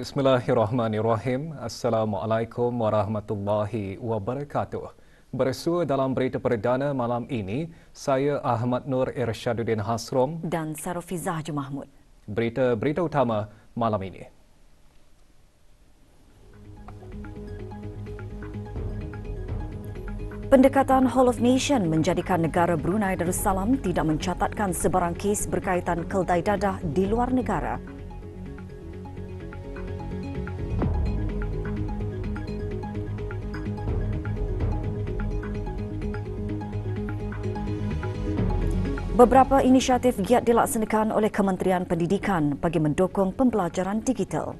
Bismillahirrahmanirrahim. Assalamualaikum warahmatullahi wabarakatuh. Bersua dalam berita perdana malam ini, saya Ahmad Nur Irsyaduddin Hasrom dan Sarofizah Jumahmud. Berita utama malam ini. Pendekatan Whole of Nation menjadikan negara Brunei Darussalam tidak mencatatkan sebarang kes berkaitan keldai dadah di luar negara. Beberapa inisiatif giat dilaksanakan oleh Kementerian Pendidikan bagi mendukung pembelajaran digital.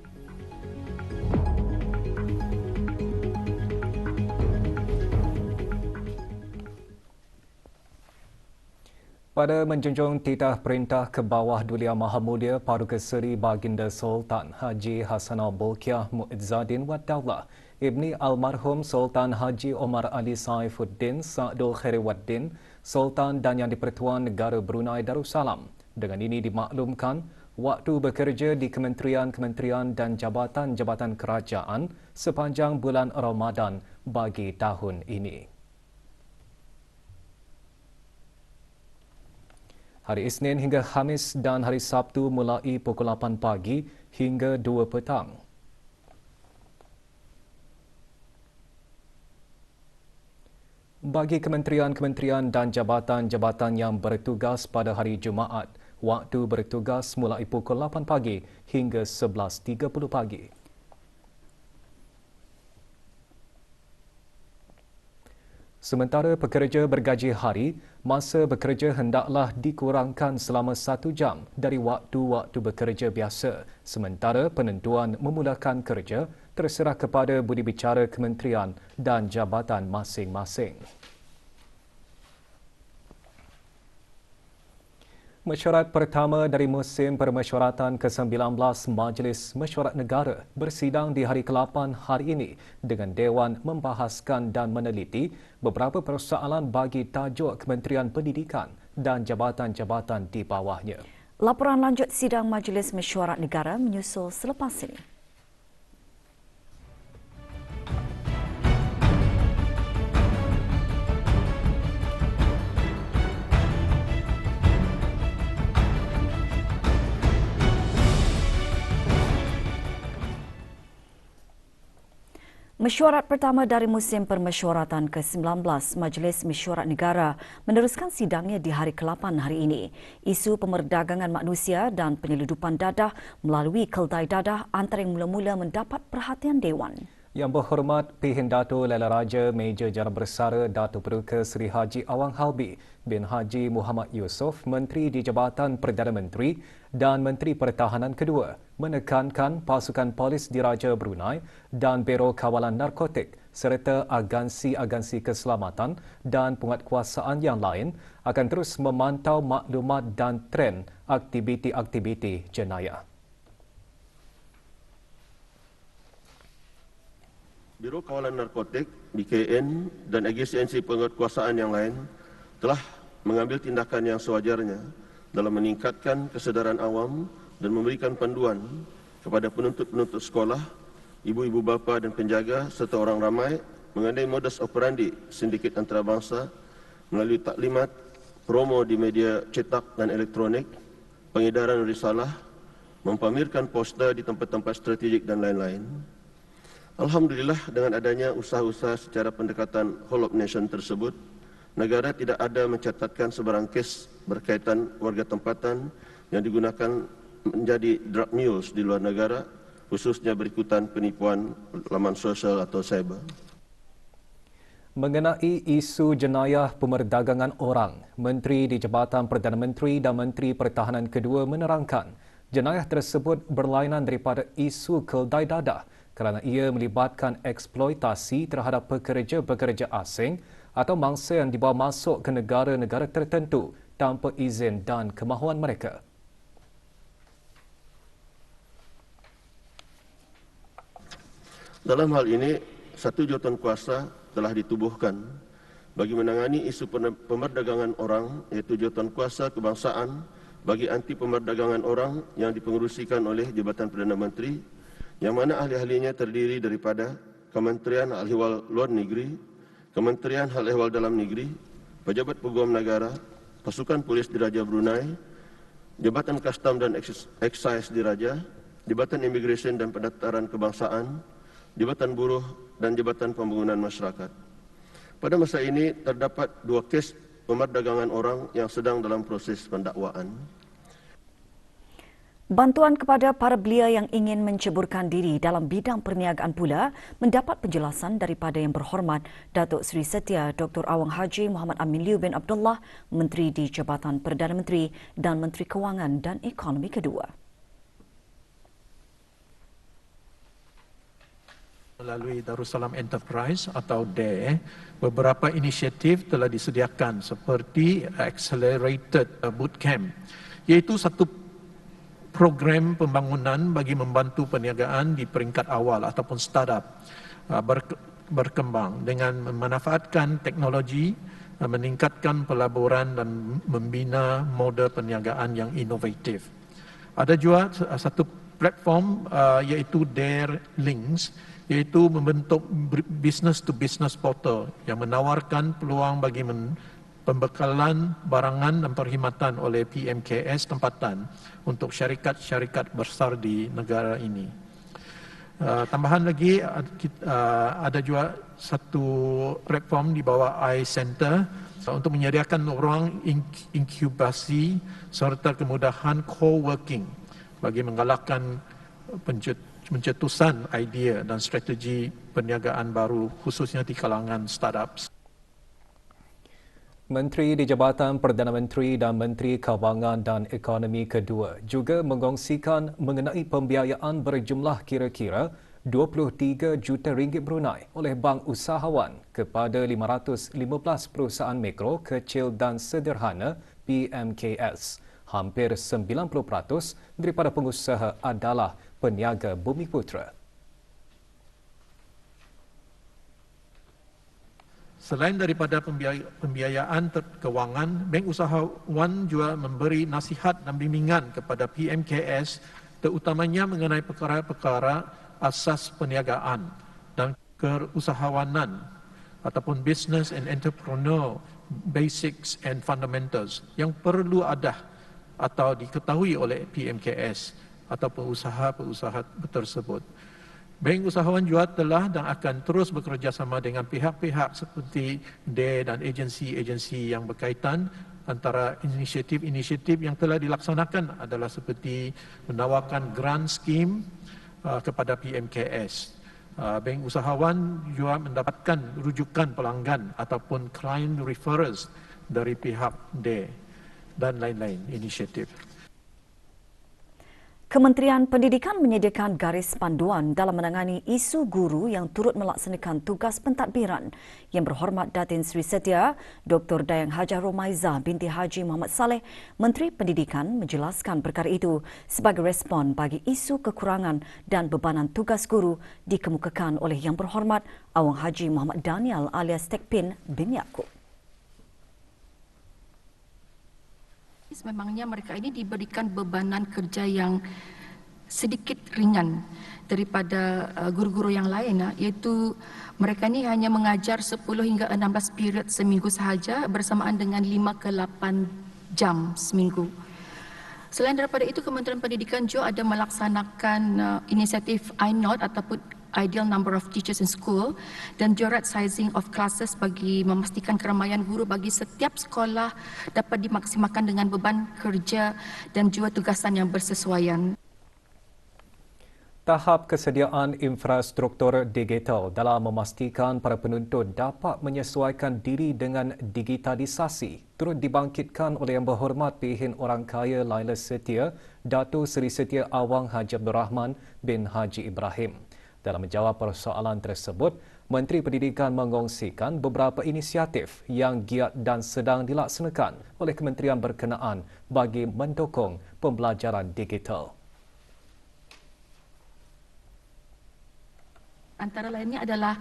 Pada menjunjung titah perintah ke bawah Duli Yang Maha Mulia Paduka Seri Baginda Sultan Haji Hassanal Bolkiah Muizzaddin Wad Daulah, Ibni Almarhum Sultan Haji Omar Ali Saifuddin Sa'dul Khairiwaddin, Sultan dan Yang di-Pertuan Negara Brunei Darussalam. Dengan ini dimaklumkan, waktu bekerja di kementerian-kementerian dan jabatan-jabatan kerajaan sepanjang bulan Ramadan bagi tahun ini. Hari Isnin hingga Khamis dan hari Sabtu mulai pukul 8 pagi hingga 2 petang. Bagi kementerian-kementerian dan jabatan-jabatan yang bertugas pada hari Jumaat, waktu bertugas mulai pukul 8 pagi hingga 11.30 pagi. Sementara pekerja bergaji hari, masa bekerja hendaklah dikurangkan selama 1 jam dari waktu-waktu bekerja biasa. Sementara penentuan memulakan kerja terserah kepada budi bicara kementerian dan jabatan masing-masing. Mesyuarat pertama dari musim permesyuaratan ke-19 Majlis Mesyuarat Negara bersidang di hari ke-8 hari ini dengan Dewan membahaskan dan meneliti beberapa persoalan bagi tajuk Kementerian Pendidikan dan jabatan-jabatan di bawahnya. Laporan lanjut sidang Majlis Mesyuarat Negara menyusul selepas ini. Mesyuarat pertama dari musim permesyuaratan ke-19 Majlis Mesyuarat Negara meneruskan sidangnya di hari ke-8 hari ini. Isu pemerdagangan manusia dan penyeludupan dadah melalui keldai dadah antara yang mula-mula mendapat perhatian Dewan. Yang berhormat Pihin Dato' Laila Raja Meja Jara Bersara Dato' Peruka Seri Haji Awang Halbi bin Haji Muhammad Yusof, Menteri di Jabatan Perdana Menteri dan Menteri Pertahanan kedua, menekankan pasukan polis Diraja Brunei dan Biro Kawalan Narkotik serta agensi-agensi keselamatan dan penguatkuasaan yang lain akan terus memantau maklumat dan trend aktiviti-aktiviti jenayah. Biro Kawalan Narkotik, BKN dan agensi penguatkuasaan yang lain telah mengambil tindakan yang sewajarnya dalam meningkatkan kesedaran awam dan memberikan panduan kepada penuntut-penuntut sekolah, ibu-ibu bapa dan penjaga serta orang ramai mengenai modus operandi sindiket antarabangsa melalui taklimat, promo di media cetak dan elektronik, pengedaran risalah, mempamerkan poster di tempat-tempat strategik dan lain-lain. Alhamdulillah, dengan adanya usaha-usaha secara pendekatan Whole of Nation tersebut, negara tidak ada mencatatkan sebarang kes berkaitan warga tempatan yang digunakan menjadi drug mules di luar negara, khususnya berikutan penipuan laman sosial atau cyber. Mengenai isu jenayah pemerdagangan orang, Menteri di Jabatan Perdana Menteri dan Menteri Pertahanan kedua menerangkan jenayah tersebut berlainan daripada isu keldai dadah kerana ia melibatkan eksploitasi terhadap pekerja-pekerja asing atau mangsa yang dibawa masuk ke negara-negara tertentu tanpa izin dan kemahuan mereka. Dalam hal ini, satu jawatankuasa telah ditubuhkan bagi menangani isu pemerdagangan orang, iaitu Jawatankuasa Kebangsaan bagi anti pemerdagangan orang yang dipengerusikan oleh Jabatan Perdana Menteri yang mana ahli-ahlinya terdiri daripada Kementerian Hal-Ehwal Luar Negeri, Kementerian Hal-Ehwal Dalam Negeri, Pejabat Peguam Negara, Pasukan Polis Diraja Brunei, Jabatan Kastam dan Excise Diraja, Jabatan Imigresen dan Pendaftaran Kebangsaan, Jabatan Buruh dan Jabatan Pembangunan Masyarakat. Pada masa ini terdapat 2 kes pemerdagangan orang yang sedang dalam proses pendakwaan. Bantuan kepada para belia yang ingin menceburkan diri dalam bidang perniagaan pula mendapat penjelasan daripada Yang Berhormat Datuk Seri Setia Dr. Awang Haji Muhammad Amin Liu bin Abdullah, Menteri di Jabatan Perdana Menteri dan Menteri Kewangan dan Ekonomi kedua. Melalui Darussalam Enterprise atau DARE, beberapa inisiatif telah disediakan seperti Accelerated Bootcamp, iaitu satu program pembangunan bagi membantu perniagaan di peringkat awal ataupun startup berkembang dengan memanfaatkan teknologi, meningkatkan pelaburan dan membina model perniagaan yang inovatif. Ada juga satu platform iaitu DARE Links, iaitu membentuk business to business portal yang menawarkan peluang bagi pembekalan barangan dan perkhidmatan oleh PMKS tempatan untuk syarikat-syarikat besar di negara ini. Tambahan lagi, ada juga satu platform di bawah iCenter untuk menyediakan ruang inkubasi serta kemudahan co-working bagi menggalakkan pencetusan idea dan strategi perniagaan baru khususnya di kalangan startups. Menteri di Jabatan Perdana Menteri dan Menteri Kewangan dan Ekonomi kedua juga mengongsikan mengenai pembiayaan berjumlah kira-kira 23 juta ringgit Brunei oleh Bank Usahawan kepada 515 perusahaan mikro, kecil dan sederhana PMKS. Hampir 90% daripada pengusaha adalah peniaga Bumiputera. Selain daripada pembiayaan kewangan, Bank Usahawan juga memberi nasihat dan bimbingan kepada PMKS terutamanya mengenai perkara-perkara asas perniagaan dan keusahawanan ataupun business and entrepreneur basics and fundamentals yang perlu ada atau diketahui oleh PMKS atau pengusaha-pengusaha tersebut. Bank Usahawan juga telah dan akan terus bekerjasama dengan pihak-pihak seperti DARE dan agensi-agensi yang berkaitan. Antara inisiatif-inisiatif yang telah dilaksanakan adalah seperti menawarkan grant scheme kepada PMKS. Bank Usahawan juga mendapatkan rujukan pelanggan ataupun client referrals dari pihak DARE dan lain-lain inisiatif. Kementerian Pendidikan menyediakan garis panduan dalam menangani isu guru yang turut melaksanakan tugas pentadbiran. Yang Berhormat Datin Seri Setia Dr. Dayang Hajah Romaizah binti Haji Muhammad Saleh, Menteri Pendidikan menjelaskan perkara itu sebagai respon bagi isu kekurangan dan bebanan tugas guru dikemukakan oleh Yang Berhormat Awang Haji Muhammad Daniel alias Tekpin bin Yaakob. Memangnya mereka ini diberikan bebanan kerja yang sedikit ringan daripada guru-guru yang lain, iaitu mereka ini hanya mengajar 10 hingga 16 period seminggu sahaja bersamaan dengan 5 ke 8 jam seminggu. Selain daripada itu, Kementerian Pendidikan juga ada melaksanakan inisiatif I-Not ataupun Ideal Number of Teachers in School dan juga right sizing of classes bagi memastikan keramaian guru bagi setiap sekolah dapat dimaksimalkan dengan beban kerja dan juga tugasan yang bersesuaian. Tahap kesediaan infrastruktur digital dalam memastikan para penuntut dapat menyesuaikan diri dengan digitalisasi turut dibangkitkan oleh Yang Berhormat Pihin Orang Kaya Laila Setia, Datuk Seri Setia Awang Haji Abdul Rahman bin Haji Ibrahim. Dalam menjawab persoalan tersebut, Menteri Pendidikan mengongsikan beberapa inisiatif yang giat dan sedang dilaksanakan oleh kementerian berkenaan bagi mendukung pembelajaran digital. Antara lainnya adalah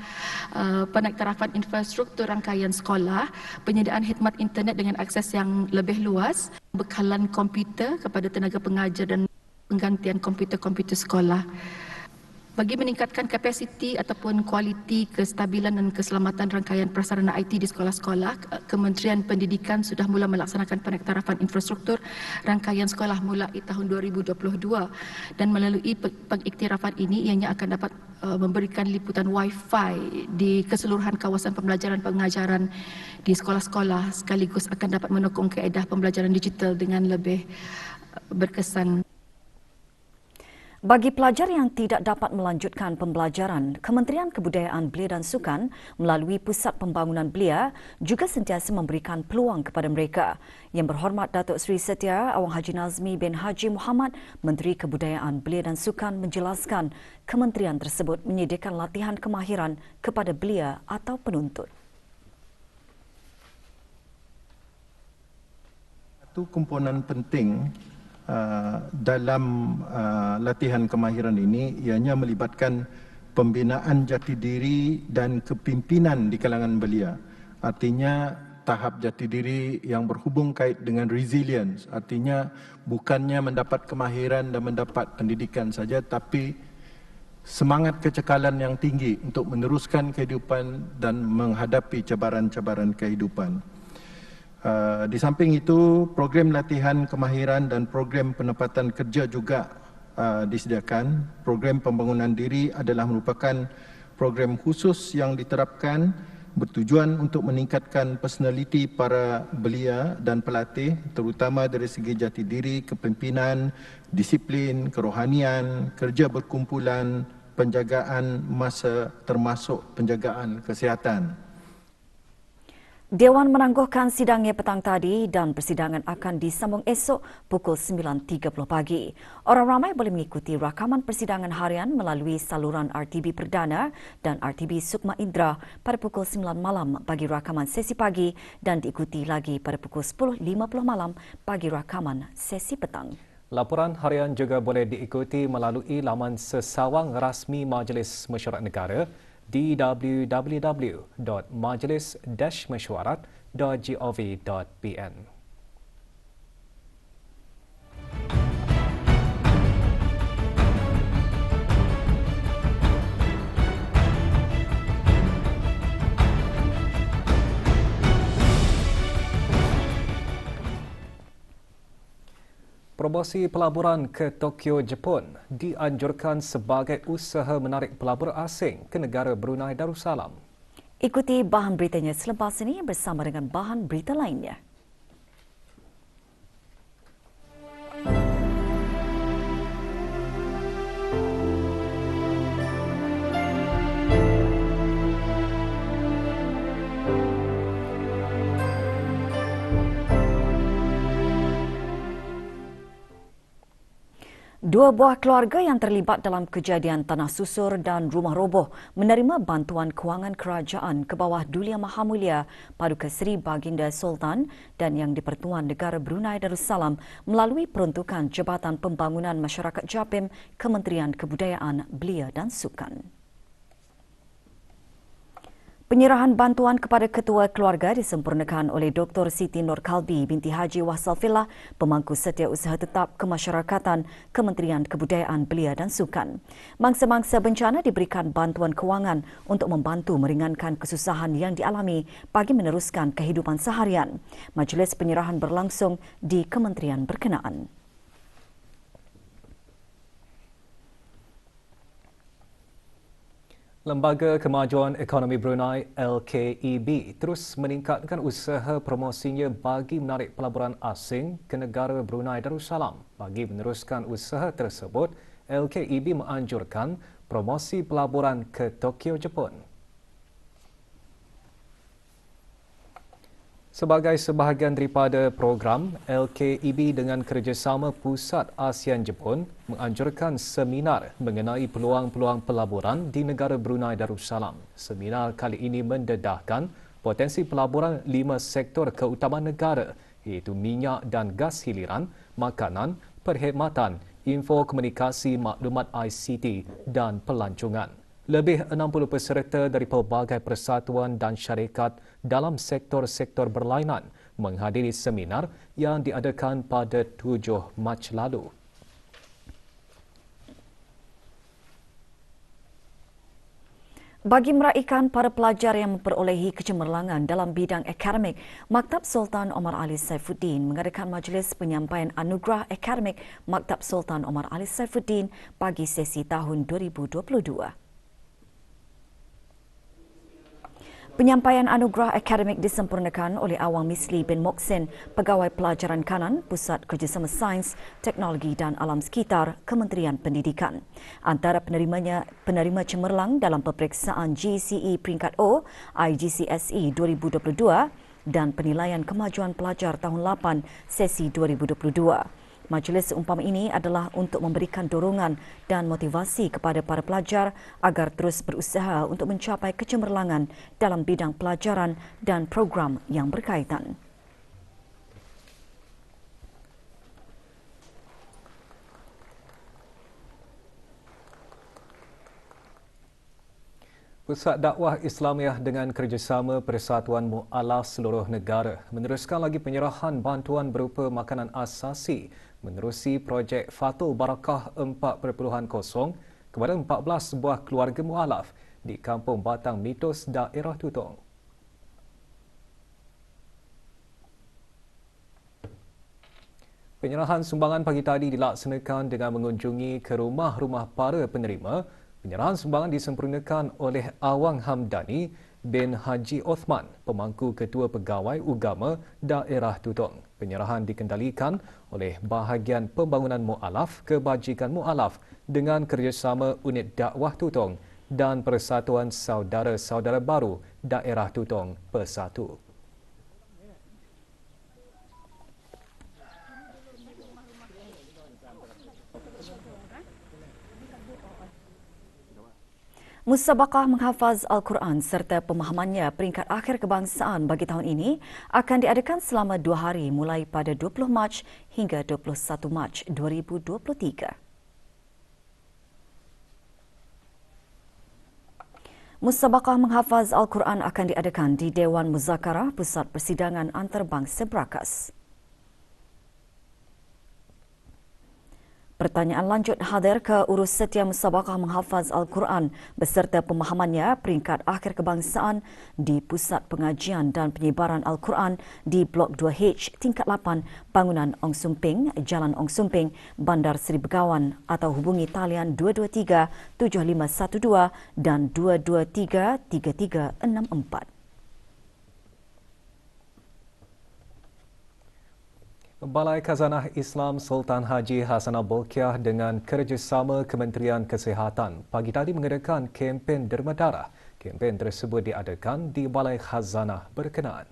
penaktarafan infrastruktur rangkaian sekolah, penyediaan khidmat internet dengan akses yang lebih luas, bekalan komputer kepada tenaga pengajar dan penggantian komputer-komputer sekolah. Bagi meningkatkan kapasiti ataupun kualiti kestabilan dan keselamatan rangkaian prasarana IT di sekolah-sekolah, Kementerian Pendidikan sudah mula melaksanakan pengiktirafan infrastruktur rangkaian sekolah mulai tahun 2022 dan melalui pengiktirafan ini ianya akan dapat memberikan liputan Wi-Fi di keseluruhan kawasan pembelajaran pengajaran di sekolah-sekolah sekaligus akan dapat menokong kaedah pembelajaran digital dengan lebih berkesan. Bagi pelajar yang tidak dapat melanjutkan pembelajaran, Kementerian Kebudayaan Belia dan Sukan melalui Pusat Pembangunan Belia juga sentiasa memberikan peluang kepada mereka. Yang berhormat Datuk Seri Setia Awang Haji Nazmi bin Haji Muhammad, Menteri Kebudayaan Belia dan Sukan menjelaskan kementerian tersebut menyediakan latihan kemahiran kepada belia atau penuntut. Satu komponen penting dalam latihan kemahiran ini ianya melibatkan pembinaan jati diri dan kepimpinan di kalangan belia. Artinya tahap jati diri yang berhubung kait dengan resilience. Artinya bukannya mendapat kemahiran dan mendapat pendidikan saja, tapi semangat kecekalan yang tinggi untuk meneruskan kehidupan dan menghadapi cabaran-cabaran kehidupan. Di samping itu, program latihan kemahiran dan program penempatan kerja juga disediakan. Program pembangunan diri adalah merupakan program khusus yang diterapkan bertujuan untuk meningkatkan personaliti para belia dan pelatih, terutama dari segi jati diri, kepimpinan, disiplin, kerohanian, kerja berkumpulan, penjagaan masa termasuk penjagaan kesihatan. Dewan menangguhkan sidangnya petang tadi dan persidangan akan disambung esok pukul 9.30 pagi. Orang ramai boleh mengikuti rakaman persidangan harian melalui saluran RTB Perdana dan RTB Sukma Indra pada pukul 9 malam bagi rakaman sesi pagi dan diikuti lagi pada pukul 10.50 malam bagi rakaman sesi petang. Laporan harian juga boleh diikuti melalui laman sesawang rasmi Majlis Mesyuarat Negara di www.majlis-mesyuarat.gov.pn. Promosi pelaburan ke Tokyo, Jepun dianjurkan sebagai usaha menarik pelabur asing ke negara Brunei Darussalam. Ikuti bahan beritanya selepas ini bersama dengan bahan berita lainnya. Dua buah keluarga yang terlibat dalam kejadian tanah susur dan rumah roboh menerima bantuan kewangan kerajaan ke bawah Dulia Maha Mulia Paduka Seri Baginda Sultan dan Yang di-Pertuan Negara Brunei Darussalam melalui peruntukan Jabatan Pembangunan Masyarakat Japim Kementerian Kebudayaan Belia dan Sukan. Penyerahan bantuan kepada ketua keluarga disempurnakan oleh Dr. Siti Nur Kalbi binti Haji Wasalfillah, Pemangku Setiausaha Tetap Kemasyarakatan Kementerian Kebudayaan Belia dan Sukan. Mangsa-mangsa bencana diberikan bantuan kewangan untuk membantu meringankan kesusahan yang dialami bagi meneruskan kehidupan seharian. Majlis penyerahan berlangsung di kementerian berkenaan. Lembaga Kemajuan Ekonomi Brunei LKEB terus meningkatkan usaha promosinya bagi menarik pelaburan asing ke negara Brunei Darussalam. Bagi meneruskan usaha tersebut, LKEB menganjurkan promosi pelaburan ke Tokyo, Jepun. Sebagai sebahagian daripada program, LKEB dengan kerjasama Pusat ASEAN Jepun menganjurkan seminar mengenai peluang-peluang pelaburan di negara Brunei Darussalam. Seminar kali ini mendedahkan potensi pelaburan 5 sektor keutamaan negara iaitu minyak dan gas hiliran, makanan, perkhidmatan, info komunikasi, maklumat ICT dan pelancongan. Lebih 60 peserta dari pelbagai persatuan dan syarikat dalam sektor-sektor berlainan menghadiri seminar yang diadakan pada 7 Mac lalu. Bagi meraihkan para pelajar yang memperolehi kecemerlangan dalam bidang akademik, Maktab Sultan Omar Ali Saifuddin mengadakan majlis penyampaian anugerah akademik Maktab Sultan Omar Ali Saifuddin bagi sesi tahun 2022. Penyampaian anugerah akademik disempurnakan oleh Awang Misli bin Moksin, Pegawai Pelajaran Kanan, Pusat Kerjasama Sains, Teknologi dan Alam Sekitar, Kementerian Pendidikan. Antara penerima cemerlang dalam peperiksaan GCE peringkat O, IGCSE 2022 dan penilaian kemajuan pelajar tahun 8 sesi 2022. Majlis seumpama ini adalah untuk memberikan dorongan dan motivasi kepada para pelajar agar terus berusaha untuk mencapai kecemerlangan dalam bidang pelajaran dan program yang berkaitan. Pusat Dakwah Islamiah dengan kerjasama Persatuan Mu'alaf seluruh negara meneruskan lagi penyerahan bantuan berupa makanan asasi menerusi projek Fatul Barakah 4.0 kepada 14 buah keluarga mu'alaf di Kampung Batang Mitos, daerah Tutong. Penyerahan sumbangan pagi tadi dilaksanakan dengan mengunjungi ke rumah-rumah para penerima. Penyerahan sumbangan disempurnakan oleh Awang Hamdani bin Haji Osman, Pemangku Ketua Pegawai Ugama Daerah Tutong. Penyerahan dikendalikan oleh Bahagian Pembangunan Mu'alaf Kebajikan Mu'alaf dengan kerjasama Unit Dakwah Tutong dan Persatuan Saudara-Saudara Baru Daerah Tutong Persatu. Musabaqah menghafaz Al-Quran serta pemahamannya peringkat akhir kebangsaan bagi tahun ini akan diadakan selama 2 hari mulai pada 20 Mac hingga 21 Mac 2023. Musabaqah menghafaz Al-Quran akan diadakan di Dewan Muzakarah Pusat Persidangan Antarabangsa Brakas. Pertanyaan lanjut hadir ke urus setia Musabaqah menghafaz Al-Quran beserta pemahamannya peringkat akhir kebangsaan di Pusat Pengajian dan Penyebaran Al-Quran di Blok 2H tingkat 8 Bangunan Ong Sumping, Jalan Ong Sumping, Bandar Seri Begawan atau hubungi talian 223-7512 dan 223-3364. Balai Khazanah Islam Sultan Haji Hassanah Bolkiah dengan kerjasama Kementerian Kesihatan pagi tadi mengadakan kempen derma darah. Kempen tersebut diadakan di Balai Khazanah berkenaan.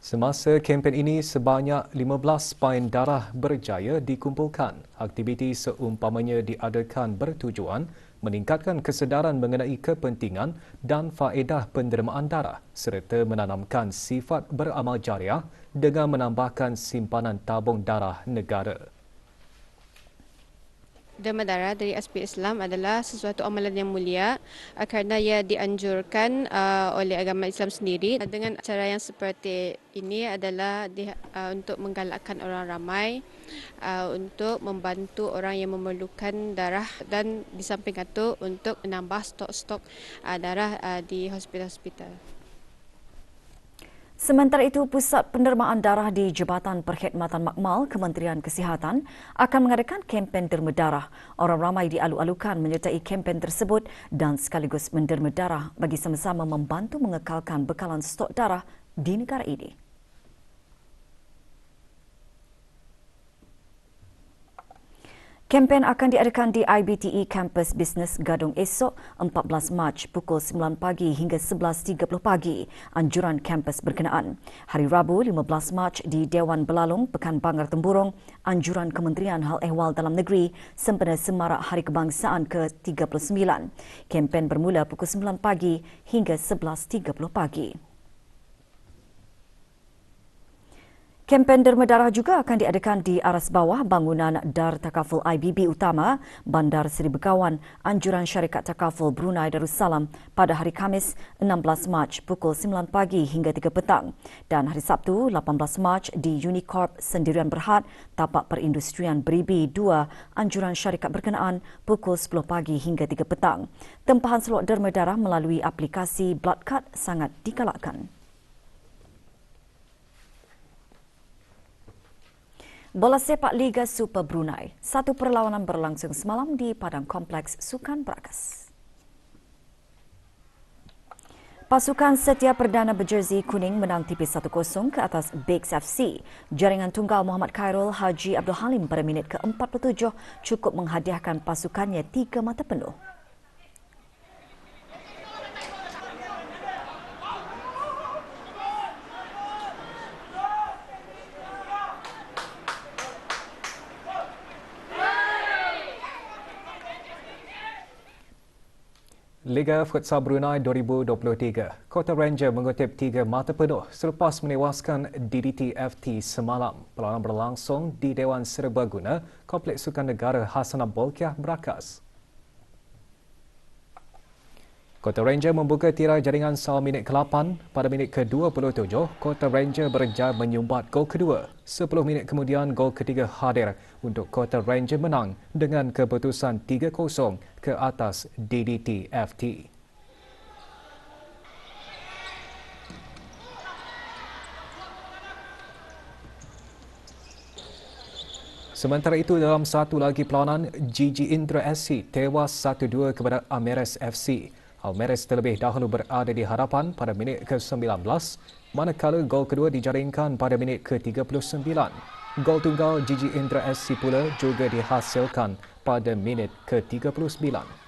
Semasa kempen ini, sebanyak 15 pain darah berjaya dikumpulkan. Aktiviti seumpamanya diadakan bertujuan meningkatkan kesedaran mengenai kepentingan dan faedah pendermaan darah serta menanamkan sifat beramal jariah dengan menambahkan simpanan tabung darah negara. Derma darah dari aspek Islam adalah sesuatu amalan yang mulia kerana ia dianjurkan oleh agama Islam sendiri. Dengan cara yang seperti ini adalah untuk menggalakkan orang ramai untuk membantu orang yang memerlukan darah dan di samping itu untuk menambah stok-stok darah di hospital-hospital. Sementara itu, Pusat Pendermaan Darah di Jabatan Perkhidmatan Makmal Kementerian Kesihatan akan mengadakan kempen derma darah. Orang ramai dialu-alukan menyertai kempen tersebut dan sekaligus menderma darah bagi sama-sama membantu mengekalkan bekalan stok darah di negara ini. Kempen akan diadakan di IBTE Kampus Bisnes Gadong esok 14 Mac pukul 9 pagi hingga 11.30 pagi. Anjuran kampus berkenaan. Hari Rabu 15 Mac di Dewan Belalung, Pekan Bangar Temburong, anjuran Kementerian Hal Ehwal Dalam Negeri sempena Semarak Hari Kebangsaan ke-39. Kempen bermula pukul 9 pagi hingga 11.30 pagi. Kempen derma darah juga akan diadakan di aras bawah bangunan Dar Takaful IBB Utama, Bandar Seri Begawan, Anjuran Syarikat Takaful Brunei Darussalam pada hari Khamis 16 Mac pukul 9 pagi hingga 3 petang dan hari Sabtu 18 Mac di Unicorp Sendirian Berhad, Tapak Perindustrian Beribi 2, Anjuran Syarikat berkenaan pukul 10 pagi hingga 3 petang. Tempahan slot derma darah melalui aplikasi Bloodcard sangat digalakkan. Bola sepak Liga Super Brunei. Satu perlawanan berlangsung semalam di Padang Kompleks Sukan Brakas. Pasukan Setia Perdana berjersey kuning menang tipis 1-0 ke atas Bakes FC. Jaringan tunggal Muhammad Khairul Haji Abdul Halim pada minit ke-47 cukup menghadiahkan pasukannya 3 mata penuh. Liga Futsal Brunei 2023. Kota Ranger mengutip 3 mata penuh selepas menewaskan DDT FT semalam. Perlawanan berlangsung di Dewan Serbaguna, Kompleks Sukan Negara Hassanah Bolkiah, Brakas. Kota Ranger membuka tirai jaringan salam minit ke-8. Pada minit ke-27, Kota Ranger berjaya menyumbat gol kedua. 10 minit kemudian, gol ketiga hadir untuk Kota Ranger menang dengan keputusan 3-0 ke atas DDT FT. Sementara itu, dalam satu lagi perlawanan, GG Indra SC tewas 1-2 kepada Almeres FC. Almeres terlebih dahulu berada di hadapan pada minit ke-19, manakala gol kedua dijaringkan pada minit ke-39. Gol tunggal GG Indra SC pula juga dihasilkan pada minit ke-39.